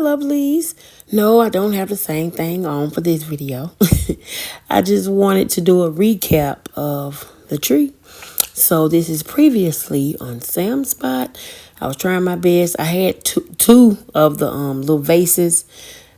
lovelies. No, I don't have the same thing on for this video. I just wanted to do a recap of the tree. So this is previously on Sam's spot. I was trying my best. I had two of the little vases.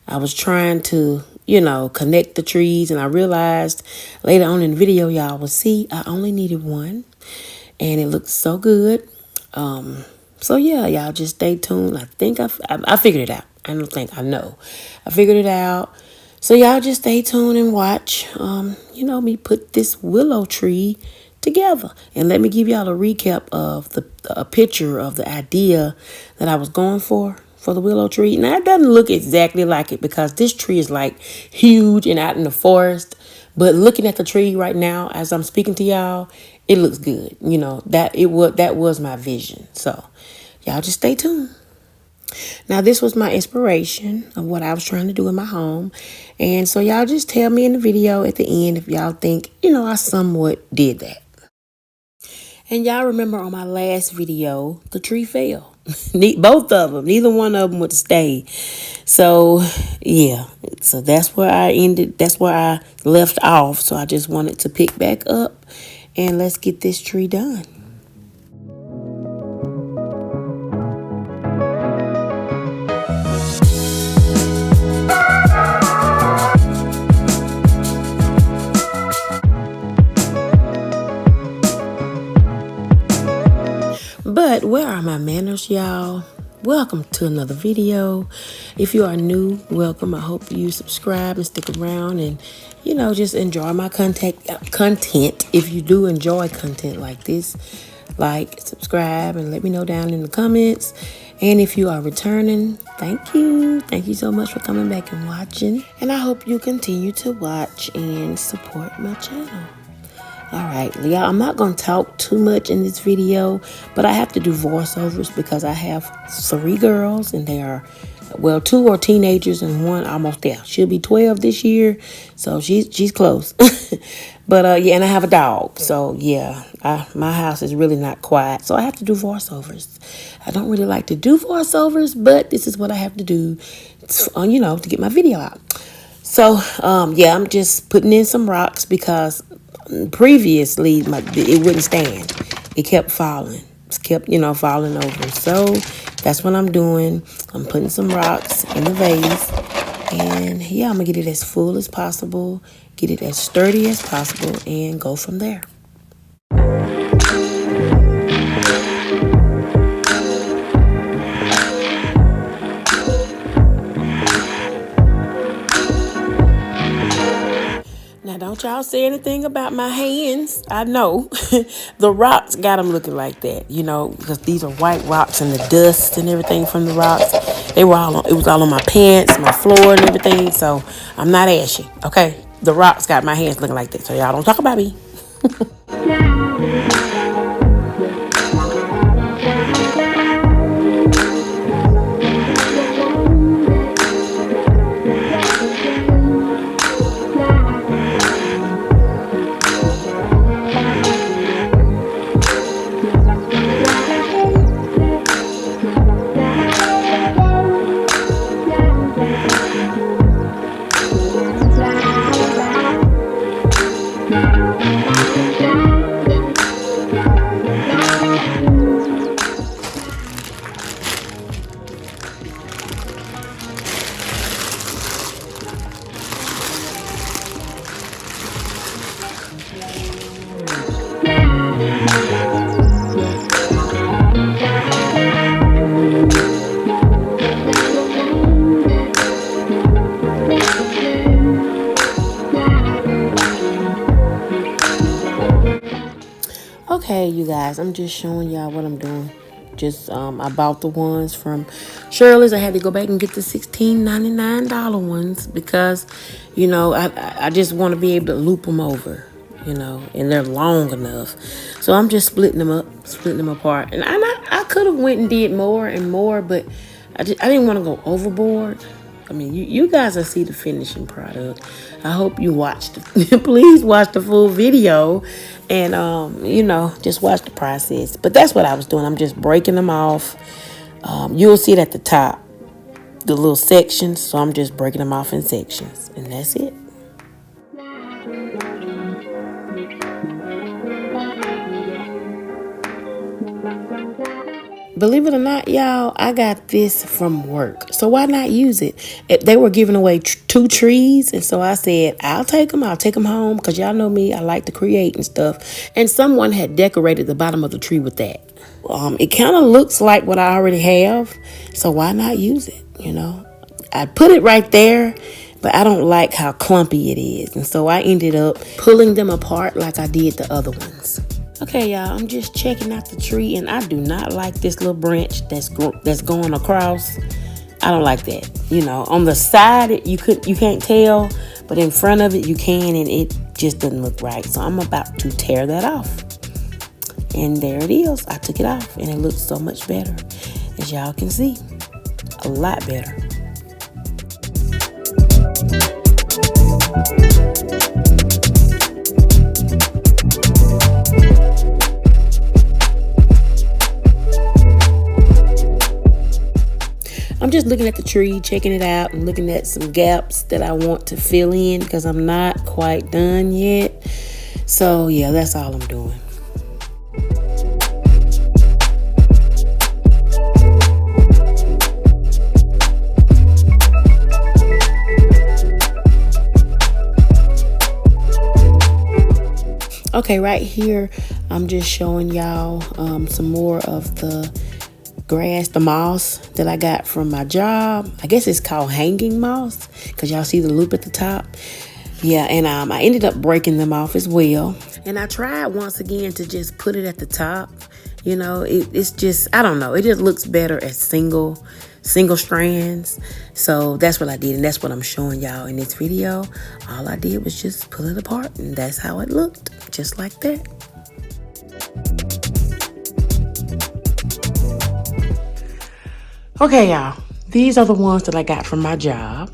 I was trying to, connect the trees, and I realized later on in the video, y'all will see I only needed one, and it looks so good. So yeah, y'all just stay tuned. I think I figured it out. I know. I figured it out. So y'all just stay tuned and watch, me put this willow tree together. And let me give y'all a recap of a picture of the idea that I was going for the willow tree. Now, it doesn't look exactly like it because this tree is like huge and out in the forest. But looking at the tree right now, as I'm speaking to y'all, it looks good. That was my vision. So y'all just stay tuned. Now, this was my inspiration of what I was trying to do in my home. And so y'all just tell me in the video at the end if y'all think, I somewhat did that. And y'all remember on my last video, the tree fell. Both of them. Neither one of them would stay. So, yeah. So that's where I ended. That's where I left off. So I just wanted to pick back up. And let's get this tree done. But where are my manners, y'all? Welcome to another video. If you are new, welcome. I hope you subscribe and stick around and, just enjoy my content. If you do enjoy content like this, like, subscribe, and let me know down in the comments. And if you are returning, thank you. Thank you so much for coming back and watching. And I hope you continue to watch and support my channel. All right, y'all, I'm not going to talk too much in this video, but I have to do voiceovers because I have 3 girls, and they are, 2 are teenagers and 1 almost there. She'll be 12 this year, so she's close. But, yeah, and I have a dog. So, yeah, my house is really not quiet, so I have to do voiceovers. I don't really like to do voiceovers, but this is what I have to do, to get my video out. So, yeah, I'm just putting in some rocks because previously it wouldn't stand. It kept falling. It kept, falling over. So that's what I'm doing. I'm putting some rocks in the vase. And yeah, I'm going to get it as full as possible, get it as sturdy as possible, and go from there. Now, don't y'all say anything about my hands. I know the rocks got them looking like that, because these are white rocks and the dust and everything from the rocks. It was all on my pants, my floor and everything. So I'm not ashy. Okay. The rocks got my hands looking like that. So y'all don't talk about me. Okay, you guys, I'm just showing y'all what I'm doing. I bought the ones from Shirley's. I had to go back and get the $16.99 ones because, I just want to be able to loop them over, and they're long enough. So I'm just splitting them apart. And I could have went and did more and more, but I didn't want to go overboard. I mean, you guys will see the finishing product. I hope you watched. Please watch the full video and, just watch the process. But that's what I was doing. I'm just breaking them off. You'll see it at the top. the little sections, so I'm just breaking them off in sections, and that's it. Believe it or not, y'all, I got this from work. So why not use it? They were giving away 2 trees. And so I said, I'll take them. I'll take them home. Because y'all know me. I like to create and stuff. And someone had decorated the bottom of the tree with that. It kind of looks like what I already have. So why not use it? I put it right there. But I don't like how clumpy it is. And so I ended up pulling them apart like I did the other ones. Okay, y'all, I'm just checking out the tree, and I do not like this little branch that's going across. I don't like that. On the side, you can't tell, but in front of it, you can, and it just doesn't look right. So I'm about to tear that off. And there it is. I took it off, and it looks so much better. As y'all can see, a lot better. I'm just looking at the tree, checking it out, and looking at some gaps that I want to fill in because I'm not quite done yet. So, yeah, that's all I'm doing. Okay, right here, I'm just showing y'all some more of the grass, the moss that I got from my job. I guess it's called hanging moss because y'all see the loop at the top. Yeah, and I ended up breaking them off as well. And I tried once again to just put it at the top. It's just, I don't know. It just looks better as single strands. So that's what I did, and that's what I'm showing y'all in this video. All I did was just pull it apart, and that's how it looked, just like that. Okay, y'all, these are the ones that I got from my job.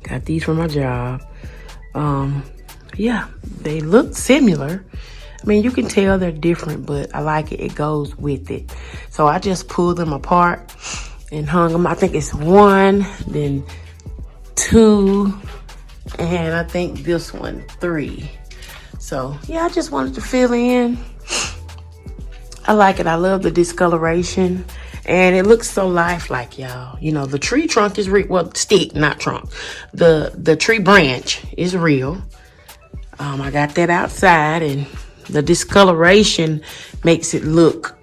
Got these from my job. Yeah, they look similar. I mean, you can tell they're different, but I like it. It goes with it. So I just pulled them apart and hung them. I think it's 1, then 2, and I think this one 3. So, yeah, I just wanted to fill in. I like it. I love the discoloration. And it looks so lifelike, y'all. The tree trunk is real. Well, stick, not trunk. The tree branch is real. I got that outside, and the discoloration makes it look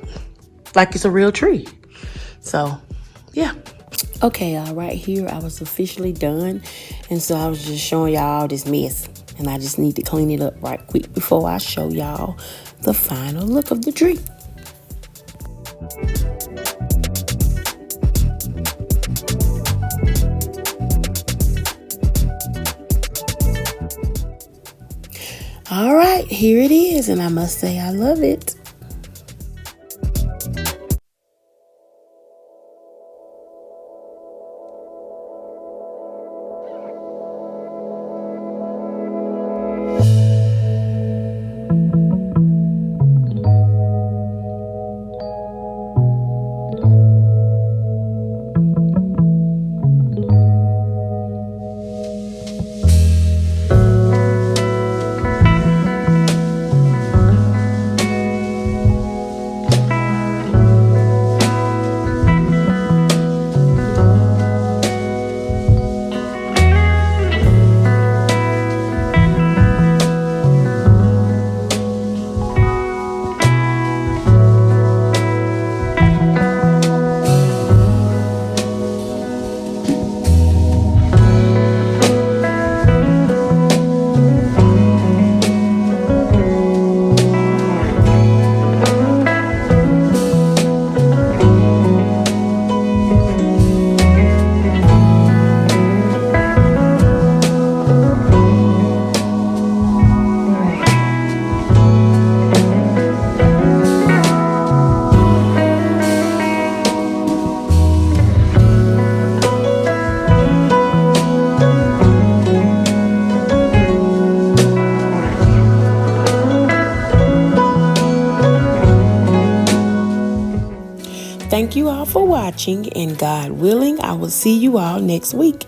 like it's a real tree. So, yeah. Okay, y'all, right here, I was officially done. And so I was just showing y'all this mess. And I just need to clean it up right quick before I show y'all the final look of the tree. All right, here it is, and I must say I love it. watching, and God willing, I will see you all next week.